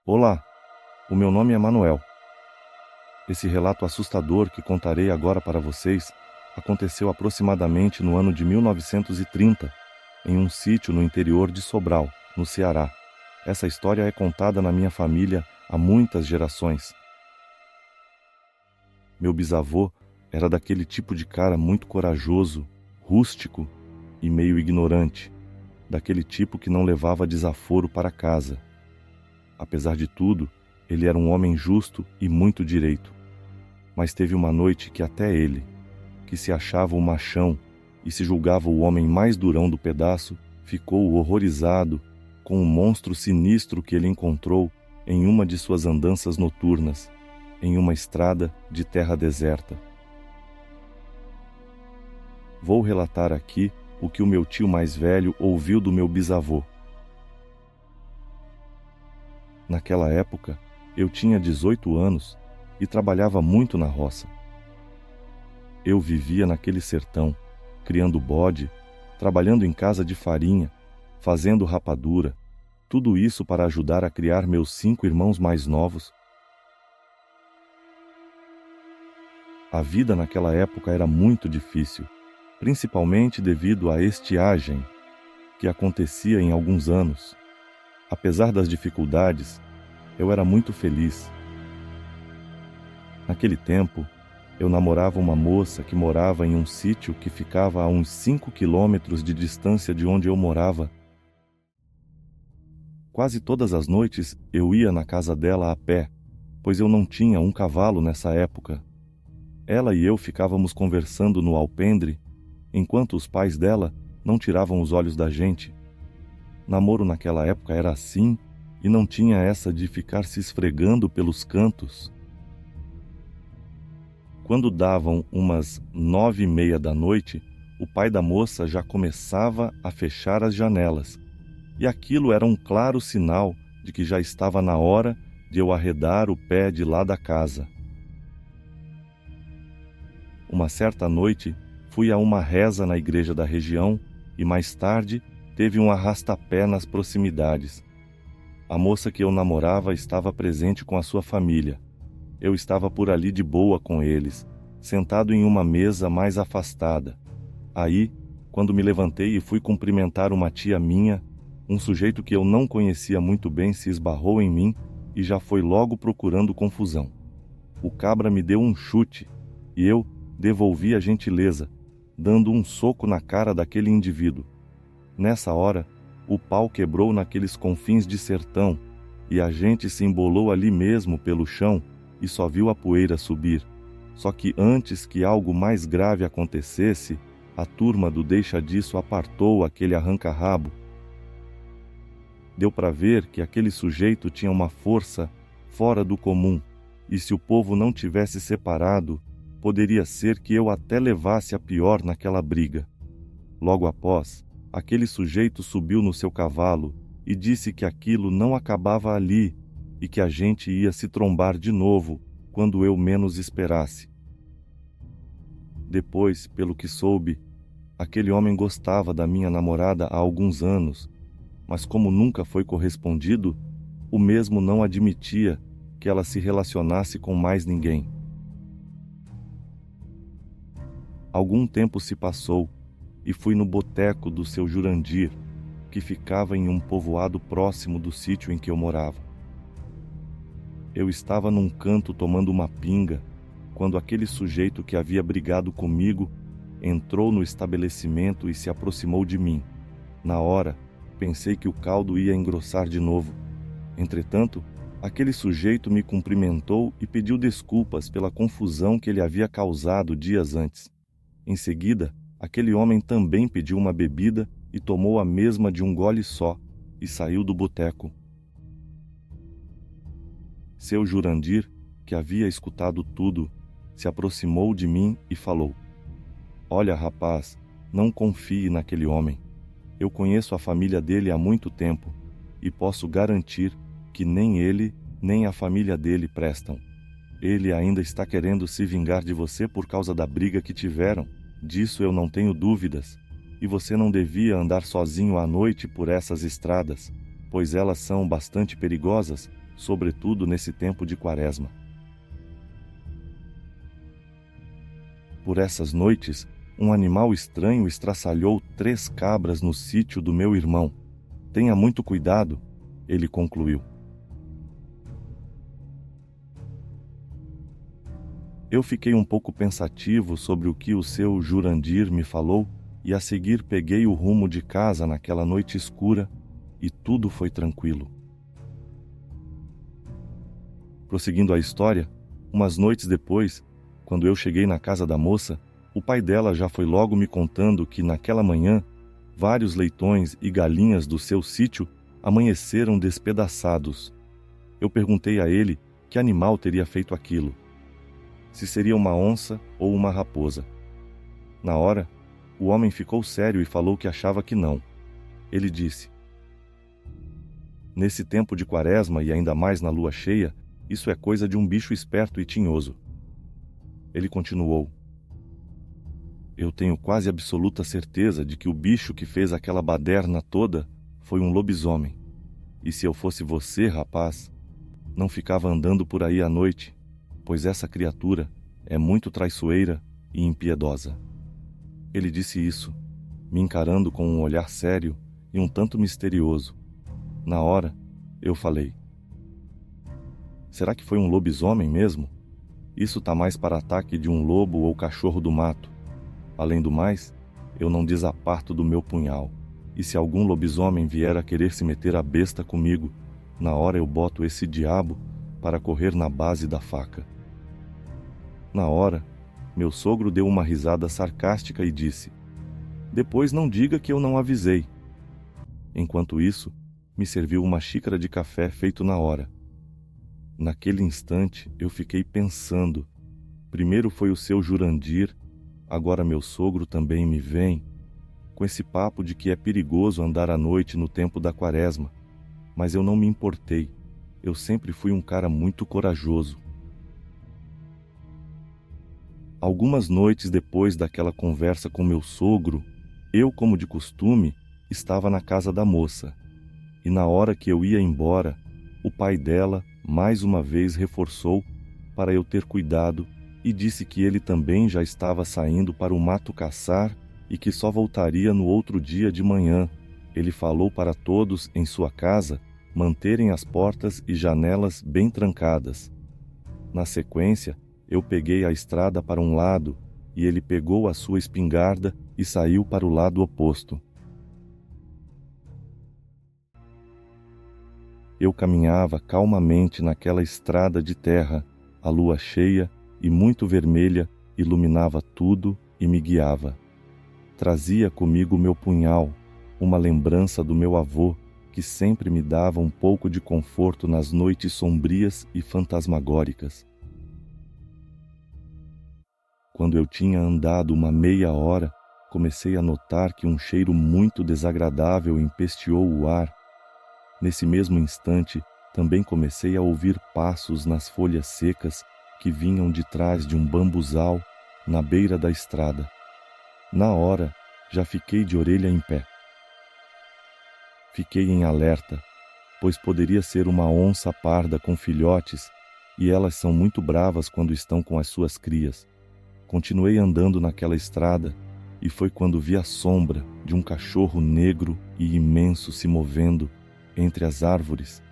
Olá, o meu nome é Manuel. Esse relato assustador que contarei agora para vocês aconteceu aproximadamente no ano de 1930, em um sítio no interior de Sobral, no Ceará. Essa história é contada na minha família há muitas gerações. Meu bisavô era daquele tipo de cara muito corajoso, rústico e meio ignorante, daquele tipo que não levava desaforo para casa. Apesar de tudo, ele era um homem justo e muito direito. Mas teve uma noite que até ele, que se achava o machão e se julgava o homem mais durão do pedaço, ficou horrorizado com um monstro sinistro que ele encontrou em uma de suas andanças noturnas, em uma estrada de terra deserta. Vou relatar aqui o que o meu tio mais velho ouviu do meu bisavô. Naquela época, eu tinha 18 anos e trabalhava muito na roça. Eu vivia naquele sertão, criando bode, trabalhando em casa de farinha, fazendo rapadura, tudo isso para ajudar a criar meus 5 irmãos mais novos. A vida naquela época era muito difícil, principalmente devido à estiagem que acontecia em alguns anos. Apesar das dificuldades, eu era muito feliz. Naquele tempo, eu namorava uma moça que morava em um sítio que ficava a uns 5 quilômetros de distância de onde eu morava. Quase todas as noites eu ia na casa dela a pé, pois eu não tinha um cavalo nessa época. Ela e eu ficávamos conversando no alpendre, enquanto os pais dela não tiravam os olhos da gente. Namoro naquela época era assim, e não tinha essa de ficar se esfregando pelos cantos. Quando davam umas 9:30 da noite, o pai da moça já começava a fechar as janelas, e aquilo era um claro sinal de que já estava na hora de eu arredar o pé de lá da casa. Uma certa noite, fui a uma reza na igreja da região e mais tarde teve um arrastapé nas proximidades. A moça que eu namorava estava presente com a sua família. Eu estava por ali de boa com eles, sentado em uma mesa mais afastada. Aí, quando me levantei e fui cumprimentar uma tia minha, um sujeito que eu não conhecia muito bem se esbarrou em mim e já foi logo procurando confusão. O cabra me deu um chute e eu devolvi a gentileza, dando um soco na cara daquele indivíduo. Nessa hora, o pau quebrou naqueles confins de sertão e a gente se embolou ali mesmo pelo chão e só viu a poeira subir. Só que antes que algo mais grave acontecesse, a turma do deixa disso apartou aquele arranca-rabo. Deu para ver que aquele sujeito tinha uma força fora do comum, e se o povo não tivesse separado, poderia ser que eu até levasse a pior naquela briga. Logo após, aquele sujeito subiu no seu cavalo e disse que aquilo não acabava ali e que a gente ia se trombar de novo quando eu menos esperasse. Depois, pelo que soube, aquele homem gostava da minha namorada há alguns anos, mas como nunca foi correspondido, o mesmo não admitia que ela se relacionasse com mais ninguém. Algum tempo se passou e fui no boteco do seu Jurandir, que ficava em um povoado próximo do sítio em que eu morava. Eu estava num canto tomando uma pinga, quando aquele sujeito que havia brigado comigo entrou no estabelecimento e se aproximou de mim. Na hora, pensei que o caldo ia engrossar de novo. Entretanto, aquele sujeito me cumprimentou e pediu desculpas pela confusão que ele havia causado dias antes. Em seguida, aquele homem também pediu uma bebida e tomou a mesma de um gole só e saiu do boteco. Seu Jurandir, que havia escutado tudo, se aproximou de mim e falou: "Olha, rapaz, não confie naquele homem. Eu conheço a família dele há muito tempo e posso garantir que nem ele nem a família dele prestam. Ele ainda está querendo se vingar de você por causa da briga que tiveram. Disso eu não tenho dúvidas. E você não devia andar sozinho à noite por essas estradas, pois elas são bastante perigosas, sobretudo nesse tempo de Quaresma. Por essas noites, um animal estranho estraçalhou 3 cabras no sítio do meu irmão. Tenha muito cuidado, ele concluiu. Eu fiquei um pouco pensativo sobre o que o seu Jurandir me falou e a seguir peguei o rumo de casa naquela noite escura e tudo foi tranquilo. Prosseguindo a história, umas noites depois, quando eu cheguei na casa da moça, o pai dela já foi logo me contando que naquela manhã, vários leitões e galinhas do seu sítio amanheceram despedaçados. Eu perguntei a ele que animal teria feito aquilo. Se seria uma onça ou uma raposa. Na hora, o homem ficou sério e falou que achava que não. Ele disse: nesse tempo de Quaresma e ainda mais na lua cheia, isso é coisa de um bicho esperto e tinhoso. Ele continuou: eu tenho quase absoluta certeza de que o bicho que fez aquela baderna toda foi um lobisomem. E se eu fosse você, rapaz, não ficava andando por aí à noite, pois essa criatura é muito traiçoeira e impiedosa. Ele disse isso, me encarando com um olhar sério e um tanto misterioso. Na hora, eu falei: será que foi um lobisomem mesmo? Isso tá mais para ataque de um lobo ou cachorro do mato. Além do mais, eu não desaparto do meu punhal, e se algum lobisomem vier a querer se meter a besta comigo, na hora eu boto esse diabo para correr na base da faca. Na hora, meu sogro deu uma risada sarcástica e disse: depois não diga que eu não avisei. Enquanto isso, me serviu uma xícara de café feito na hora. Naquele instante, eu fiquei pensando. Primeiro foi o seu Jurandir, agora meu sogro também me vem, com esse papo de que é perigoso andar à noite no tempo da Quaresma. Mas eu não me importei. Eu sempre fui um cara muito corajoso. Algumas noites depois daquela conversa com meu sogro, eu, como de costume, estava na casa da moça. E na hora que eu ia embora, o pai dela, mais uma vez, reforçou para eu ter cuidado e disse que ele também já estava saindo para o mato caçar e que só voltaria no outro dia de manhã. Ele falou para todos em sua casa manterem as portas e janelas bem trancadas. Na sequência, eu peguei a estrada para um lado e ele pegou a sua espingarda e saiu para o lado oposto. Eu caminhava calmamente naquela estrada de terra, a lua cheia e muito vermelha iluminava tudo e me guiava. Trazia comigo meu punhal, uma lembrança do meu avô, que sempre me dava um pouco de conforto nas noites sombrias e fantasmagóricas. Quando eu tinha andado uma meia hora, comecei a notar que um cheiro muito desagradável empesteou o ar. Nesse mesmo instante, também comecei a ouvir passos nas folhas secas que vinham de trás de um bambuzal na beira da estrada. Na hora, já fiquei de orelha em pé. Fiquei em alerta, pois poderia ser uma onça parda com filhotes, e elas são muito bravas quando estão com as suas crias. Continuei andando naquela estrada, e foi quando vi a sombra de um cachorro negro e imenso se movendo entre as árvores.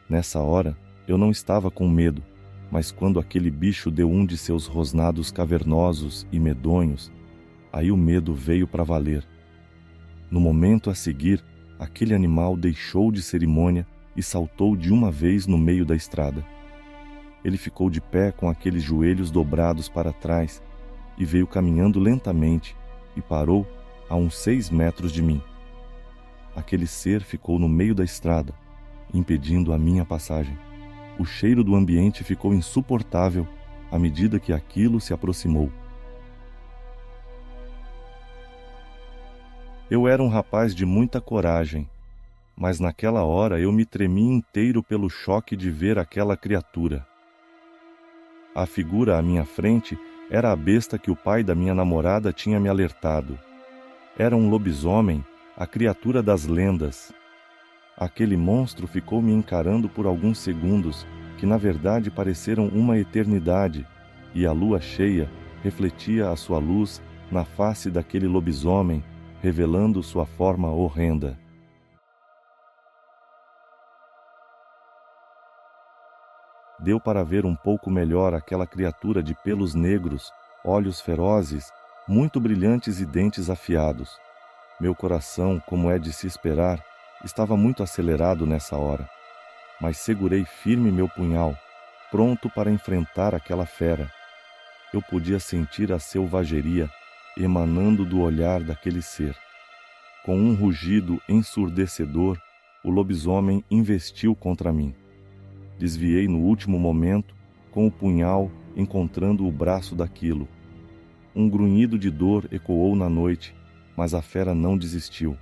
Nessa hora, eu não estava com medo, mas quando aquele bicho deu um de seus rosnados cavernosos e medonhos, aí o medo veio para valer. No momento a seguir, aquele animal deixou de cerimônia e saltou de uma vez no meio da estrada. Ele ficou de pé com aqueles joelhos dobrados para trás e veio caminhando lentamente e parou a uns 6 metros de mim. Aquele ser ficou no meio da estrada, impedindo a minha passagem. O cheiro do ambiente ficou insuportável à medida que aquilo se aproximou. Eu era um rapaz de muita coragem, mas naquela hora eu me tremi inteiro pelo choque de ver aquela criatura. A figura à minha frente era a besta que o pai da minha namorada tinha me alertado. Era um lobisomem, a criatura das lendas. Aquele monstro ficou me encarando por alguns segundos, que na verdade pareceram uma eternidade, e a lua cheia refletia a sua luz na face daquele lobisomem, revelando sua forma horrenda. Deu para ver um pouco melhor aquela criatura de pelos negros, olhos ferozes, muito brilhantes e dentes afiados. Meu coração, como é de se esperar, estava muito acelerado nessa hora, mas segurei firme meu punhal, pronto para enfrentar aquela fera. Eu podia sentir a selvageria emanando do olhar daquele ser. Com um rugido ensurdecedor, o lobisomem investiu contra mim. Desviei no último momento, com o punhal encontrando o braço daquilo. Um grunhido de dor ecoou na noite, mas a fera não desistiu.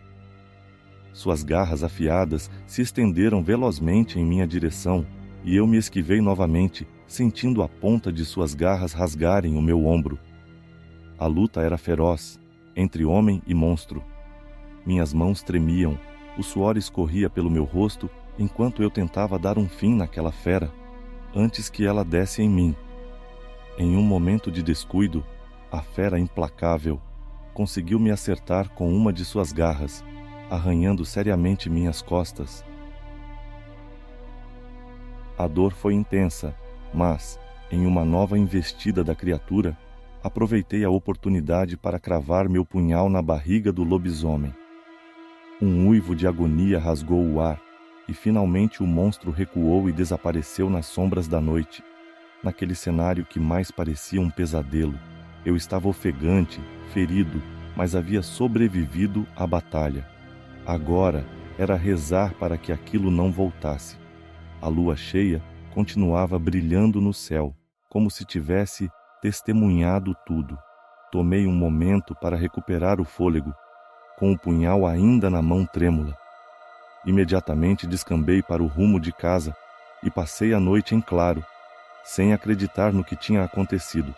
Suas garras afiadas se estenderam velozmente em minha direção, e eu me esquivei novamente, sentindo a ponta de suas garras rasgarem o meu ombro. A luta era feroz, entre homem e monstro. Minhas mãos tremiam, o suor escorria pelo meu rosto enquanto eu tentava dar um fim naquela fera, antes que ela desse em mim. Em um momento de descuido, a fera implacável conseguiu me acertar com uma de suas garras, arranhando seriamente minhas costas. A dor foi intensa, mas, em uma nova investida da criatura, aproveitei a oportunidade para cravar meu punhal na barriga do lobisomem. Um uivo de agonia rasgou o ar, e finalmente o monstro recuou e desapareceu nas sombras da noite. Naquele cenário que mais parecia um pesadelo, eu estava ofegante, ferido, mas havia sobrevivido à batalha. Agora era rezar para que aquilo não voltasse. A lua cheia continuava brilhando no céu, como se tivesse testemunhado tudo. Tomei um momento para recuperar o fôlego, com o punhal ainda na mão trêmula. Imediatamente descambei para o rumo de casa e passei a noite em claro, sem acreditar no que tinha acontecido.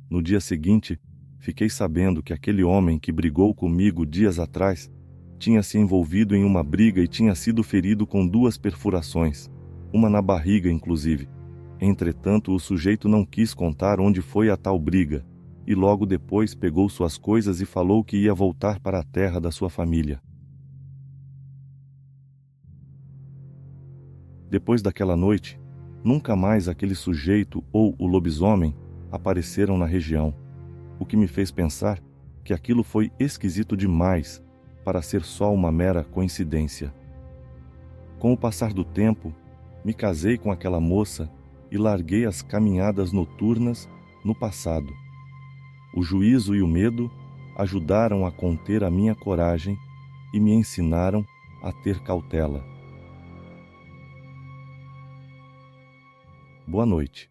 No dia seguinte, fiquei sabendo que aquele homem que brigou comigo dias atrás tinha se envolvido em uma briga e tinha sido ferido com 2 perfurações, uma na barriga inclusive. Entretanto, o sujeito não quis contar onde foi a tal briga, e logo depois pegou suas coisas e falou que ia voltar para a terra da sua família. Depois daquela noite, nunca mais aquele sujeito ou o lobisomem apareceram na região, o que me fez pensar que aquilo foi esquisito demais para ser só uma mera coincidência. Com o passar do tempo, me casei com aquela moça e larguei as caminhadas noturnas no passado. O juízo e o medo ajudaram a conter a minha coragem e me ensinaram a ter cautela. Boa noite.